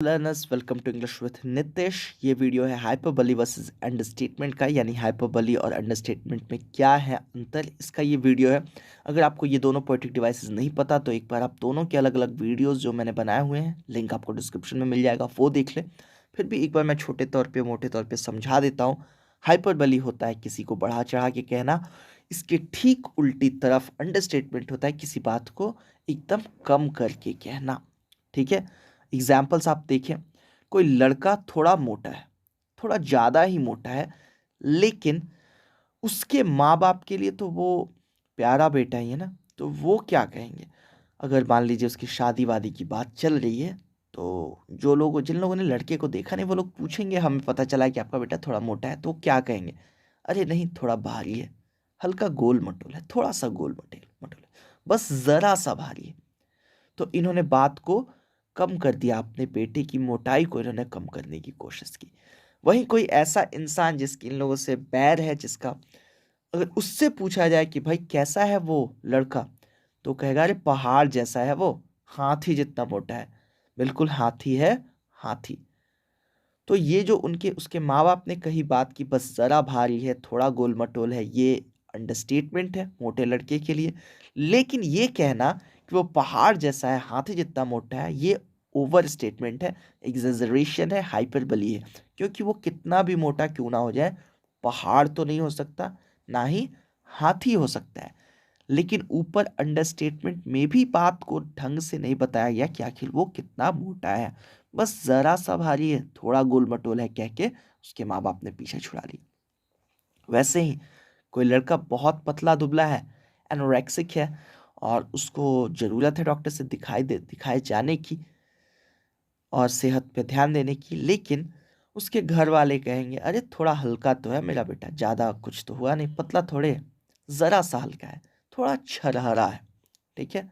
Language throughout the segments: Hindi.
Learners, welcome to English with Nitish. ये वीडियो है हाइपरबली वर्सेस अंडरस्टेटमेंट का, यानी हाइपरबली और अंडरस्टेटमेंट में क्या है अंतर, इसका ये वीडियो है। अगर आपको ये दोनों पोएटिक डिवाइसेस नहीं पता तो एक बार आप दोनों के अलग अलग वीडियोस जो मैंने बनाए हुए हैं, लिंक आपको डिस्क्रिप्शन में मिल जाएगा, वो देख ले। फिर भी एक बार मैं छोटे तौर पर मोटे तौर पर समझा देता हूँ। हाइपरबली होता है किसी को बढ़ा चढ़ा के कहना, इसके ठीक उल्टी तरफ अंडरस्टेटमेंट होता है किसी बात को एकदम कम करके कहना। ठीक है, एग्जाम्पल्स आप देखें। कोई लड़का थोड़ा मोटा है, थोड़ा ज़्यादा ही मोटा है, लेकिन उसके माँ बाप के लिए तो वो प्यारा बेटा ही है ना। तो वो क्या कहेंगे, अगर मान लीजिए उसकी शादी वादी की बात चल रही है, तो जिन लोगों ने लड़के को देखा नहीं, वो लोग पूछेंगे, हमें पता चला है कि आपका बेटा थोड़ा मोटा है, तो वो क्या कहेंगे, अरे नहीं थोड़ा भारी है, हल्का गोल मटोल है, थोड़ा सा गोल मटोल मटोल है, बस ज़रा सा भारी है। तो इन्होंने बात को कम कर दिया, अपने बेटे की मोटाई को इन्होंने कम करने की कोशिश की। वहीं कोई ऐसा इंसान जिसकी इन लोगों से बैर है, जिसका अगर उससे पूछा जाए कि भाई कैसा है वो लड़का, तो कहेगा अरे पहाड़ जैसा है वो, हाथी जितना मोटा है। बिल्कुल हाथी है, हाथी। तो ये जो उनके उसके माँ बाप ने कही बात की बस ज़रा भारी है, थोड़ा गोल मटोल है, ये अंडरस्टेटमेंट है मोटे लड़के के लिए। लेकिन ये कहना कि वो पहाड़ जैसा है, हाथी जितना मोटा है, ये ओवर स्टेटमेंट है, एग्जेजरेशन है, हाइपरबली है। क्योंकि वो कितना भी मोटा क्यों ना हो जाए, पहाड़ तो नहीं हो सकता, ना ही हाथी हो सकता है। लेकिन ऊपर अंडरस्टेटमेंट में भी बात को ढंग से नहीं बताया गया कि आखिर वो कितना मोटा है। बस जरा सा भारी है, थोड़ा गोल मटोल है कह के उसके माँ बाप ने पीछे छुड़ा ली। वैसे ही कोई लड़का बहुत पतला दुबला है, एनोरेक्सिक है, और उसको ज़रूरत है डॉक्टर से दिखाए जाने की और सेहत पे ध्यान देने की, लेकिन उसके घर वाले कहेंगे अरे थोड़ा हल्का तो है मेरा बेटा, ज़्यादा कुछ तो हुआ नहीं, पतला थोड़े, ज़रा सा हल्का है, थोड़ा छरहरा है। ठीक है,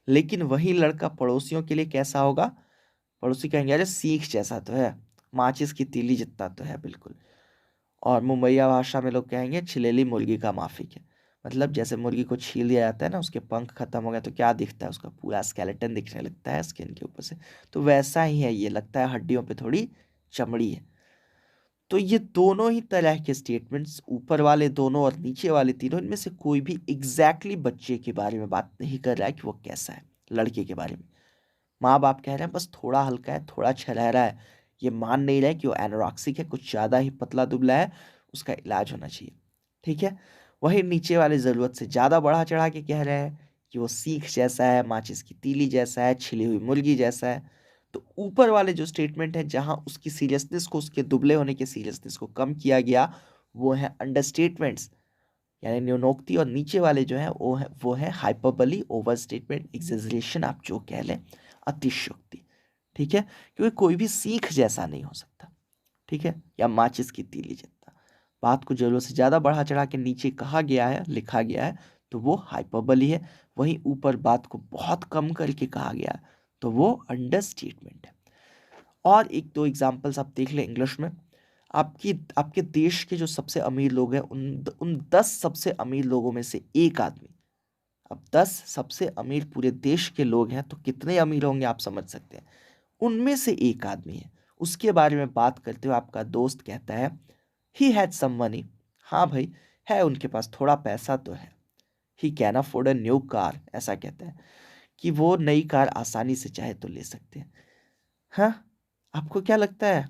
लेकिन वही लड़का पड़ोसियों के लिए कैसा होगा, पड़ोसी कहेंगे अरे सीख जैसा तो है, माचिस की तीली जितना तो है बिल्कुल। और मुंबईया भाषा में लोग कहेंगे छिलेली मुर्गी का माफिक है। मतलब जैसे मुर्गी को छील दिया जाता है ना, उसके पंख खत्म हो गए तो क्या दिखता है, उसका पूरा स्केलेटन दिखने लगता है स्किन के ऊपर से। तो वैसा ही है, ये लगता है हड्डियों पे थोड़ी चमड़ी है। तो ये दोनों ही तरह के स्टेटमेंट्स, ऊपर वाले दोनों और नीचे वाले तीनों, इनमें से कोई भी बच्चे के बारे में बात नहीं कर रहा है कि वो कैसा है। लड़के के बारे में माँ बाप कह रहे हैं बस थोड़ा हल्का है, थोड़ा छरहरा है। ये मान नहीं रहे कि वो एनोरेक्सिक है, कुछ ज़्यादा ही पतला दुबला है, उसका इलाज होना चाहिए। ठीक है, वही नीचे वाले ज़रूरत से ज़्यादा बढ़ा चढ़ा के कह रहे हैं कि वो सीख जैसा है, माचिस की तीली जैसा है, छिली हुई मुर्गी जैसा है। तो ऊपर वाले जो स्टेटमेंट है, जहाँ उसकी सीरियसनेस को, उसके दुबले होने की सीरियसनेस को कम किया गया, वो है अंडरस्टेटमेंट्स यानी न्यूनोक्ति। और नीचे वाले जो है वो है हाइपरबली, ओवर स्टेटमेंट, एग्जेजरेशन, आप जो कह लें, अतिशयोक्ति। ठीक है, क्योंकि कोई भी सीख जैसा नहीं हो सकता। ठीक है, या माचिस की तीली जितना। बात को जरूरत से ज़्यादा बढ़ा चढ़ा के नीचे कहा गया है, लिखा गया है, तो वो हाइपरबली है। वहीं ऊपर बात को बहुत कम करके कहा गया है, तो वो अंडरस्टेटमेंट है। और एक दो एग्जांपल्स आप देख लें इंग्लिश में। आपकी आपके देश के जो सबसे अमीर लोग हैं, उन 10 सबसे अमीर लोगों में से एक आदमी, अब 10 सबसे अमीर पूरे देश के लोग हैं, तो कितने अमीर होंगे आप समझ सकते हैं। उनमें से एक आदमी है, उसके बारे में बात करते हुए आपका दोस्त कहता है ही हैड सम मनी। हाँ भाई, है उनके पास थोड़ा पैसा तो है। He can afford a new car, ऐसा कहता है कि वो नई कार आसानी से चाहे तो ले सकते हैं। हाँ, आपको क्या लगता है,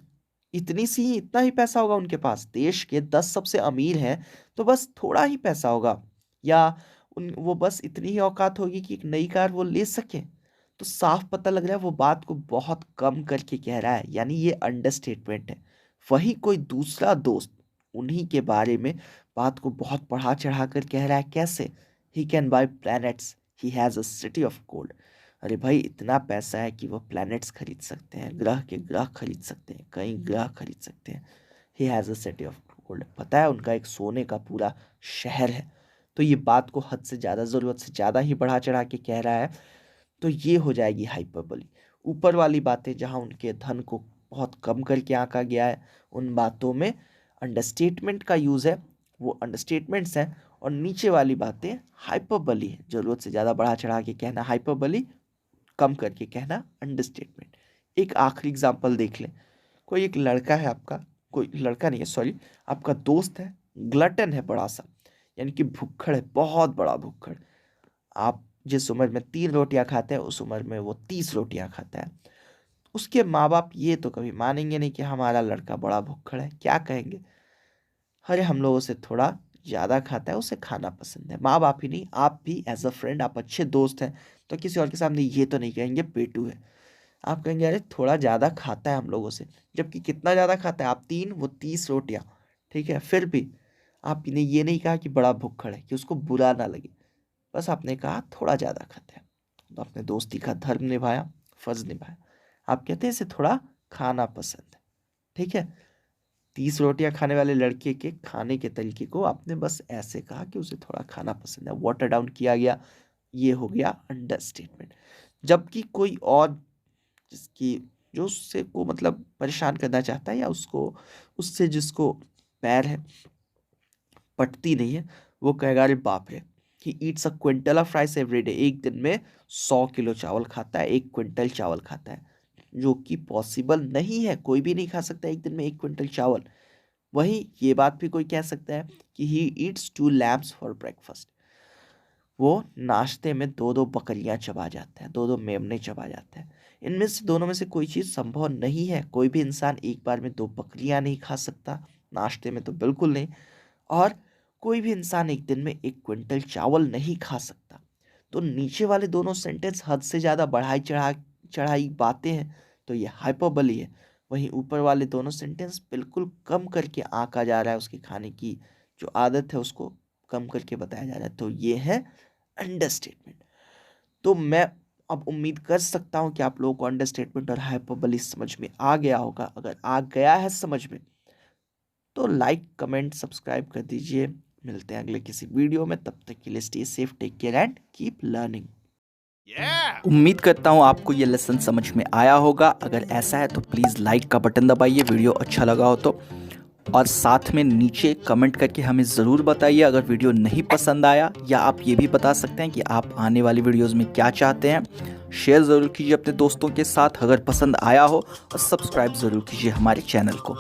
इतना ही पैसा होगा उनके पास? देश के 10 सबसे अमीर हैं, तो बस थोड़ा ही पैसा होगा, या वो बस इतनी ही औकात होगी कि एक नई कार वो ले सके? तो साफ पता लग रहा है वो बात को बहुत कम करके कह रहा है, यानी ये अंडरस्टेटमेंट है। वही कोई दूसरा दोस्त उन्हीं के बारे में बात को बहुत बढ़ा चढ़ा कर कह रहा है, कैसे, he can buy planets, he has a city of gold. अरे भाई, इतना पैसा है कि वो प्लैनेट्स खरीद सकते हैं, ग्रह के ग्रह खरीद सकते हैं, कई ग्रह खरीद सकते हैं। He has a city of gold, पता है उनका एक सोने का पूरा शहर है। तो ये बात को हद से ज़्यादा, ज़रूरत से ज़्यादा ही बढ़ा चढ़ा के कह रहा है, तो ये हो जाएगी हाइपरबोली। ऊपर वाली बातें जहाँ उनके धन को बहुत कम करके आंका गया है, उन बातों में अंडरस्टेटमेंट का यूज़ है, वो अंडरस्टेटमेंट्स हैं। और नीचे वाली बातें हाइपरबोली है, ज़रूरत से ज़्यादा बढ़ा चढ़ा के कहना हाइपरबोली, कम करके कहना अंडरस्टेटमेंट। एक आखिरी एग्जाम्पल देख लें। कोई एक लड़का है आपका, कोई लड़का नहीं है सॉरी, आपका दोस्त है, ग्लटन है बड़ा सा, यानी कि भुक्खड़ है, बहुत बड़ा भुक्खड़। आप जिस उम्र में 3 रोटियां खाते हैं उस उम्र में वो 30 रोटियां खाता है। उसके माँ बाप ये तो कभी मानेंगे नहीं कि हमारा लड़का बड़ा भुक्खड़ है, क्या कहेंगे, अरे हम लोगों से थोड़ा ज़्यादा खाता है, उसे खाना पसंद है। माँ बाप ही नहीं, आप भी एज अ फ्रेंड, आप अच्छे दोस्त हैं तो किसी और के सामने ये तो नहीं कहेंगे पेटू है, आप कहेंगे अरे थोड़ा ज़्यादा खाता है हम लोगों से। जबकि कितना ज़्यादा खाता है, आप 3 वो 30 रोटियां, ठीक है। फिर भी आपने ये नहीं कहा कि बड़ा भुक्खड़ है, कि उसको बुरा ना लगे, बस आपने कहा थोड़ा ज़्यादा खाता है। तो आपने दोस्ती का धर्म निभाया, फर्ज निभाया। आप कहते हैं इसे थोड़ा खाना पसंद है, ठीक है। 30 रोटियां खाने वाले लड़के के खाने के तरीके को आपने बस ऐसे कहा कि उसे थोड़ा खाना पसंद है, वाटर डाउन किया गया, ये हो गया अंडरस्टेटमेंट। जबकि कोई और जिसकी जो उससे को मतलब परेशान करना चाहता है, या उसको उससे जिसको पैर है पटती नहीं है, वो कहेगा अरे बाप रे, कि Yeats a quintal of rice every day, एक दिन में 100 किलो चावल खाता है, 1 क्विंटल चावल खाता है, जो कि पॉसिबल नहीं है। कोई भी नहीं खा सकता एक दिन में 1 क्विंटल चावल। वहीं ये बात भी कोई कह सकता है कि he eats 2 lambs for breakfast, वो नाश्ते में 2 2 बकरियां चबा जाता है, 2 2 मेमने चबा जाता है। इनमें से दोनों में से कोई चीज़ संभव नहीं है। कोई भी इंसान एक बार में 2 बकरियां नहीं खा सकता, नाश्ते में तो बिल्कुल नहीं। और कोई भी इंसान एक दिन में 1 क्विंटल चावल नहीं खा सकता। तो नीचे वाले दोनों सेंटेंस हद से ज़्यादा बढ़ाई चढ़ाई बातें हैं, तो ये हाइपरबली है। वहीं ऊपर वाले दोनों सेंटेंस बिल्कुल कम करके आंका जा रहा है, उसके खाने की जो आदत है उसको कम करके बताया जा रहा है, तो ये है अंडरस्टेटमेंट। तो मैं अब उम्मीद कर सकता हूँ कि आप लोगों को अंडरस्टेटमेंट और हाइपरबली समझ में आ गया होगा। अगर आ गया है समझ में तो लाइक कमेंट सब्सक्राइब कर दीजिए। मिलते हैं अगले किसी वीडियो में, तब तक के लिए stay safe, take care and keep learning. उम्मीद करता हूँ आपको ये लेसन समझ में आया होगा। अगर ऐसा है तो प्लीज़ लाइक का बटन दबाइए, वीडियो अच्छा लगा हो तो, और साथ में नीचे कमेंट करके हमें ज़रूर बताइए अगर वीडियो नहीं पसंद आया, या आप ये भी बता सकते हैं कि आप आने वाली वीडियोस में क्या चाहते हैं। शेयर ज़रूर कीजिए अपने दोस्तों के साथ अगर पसंद आया हो, और सब्सक्राइब ज़रूर कीजिए हमारे चैनल को।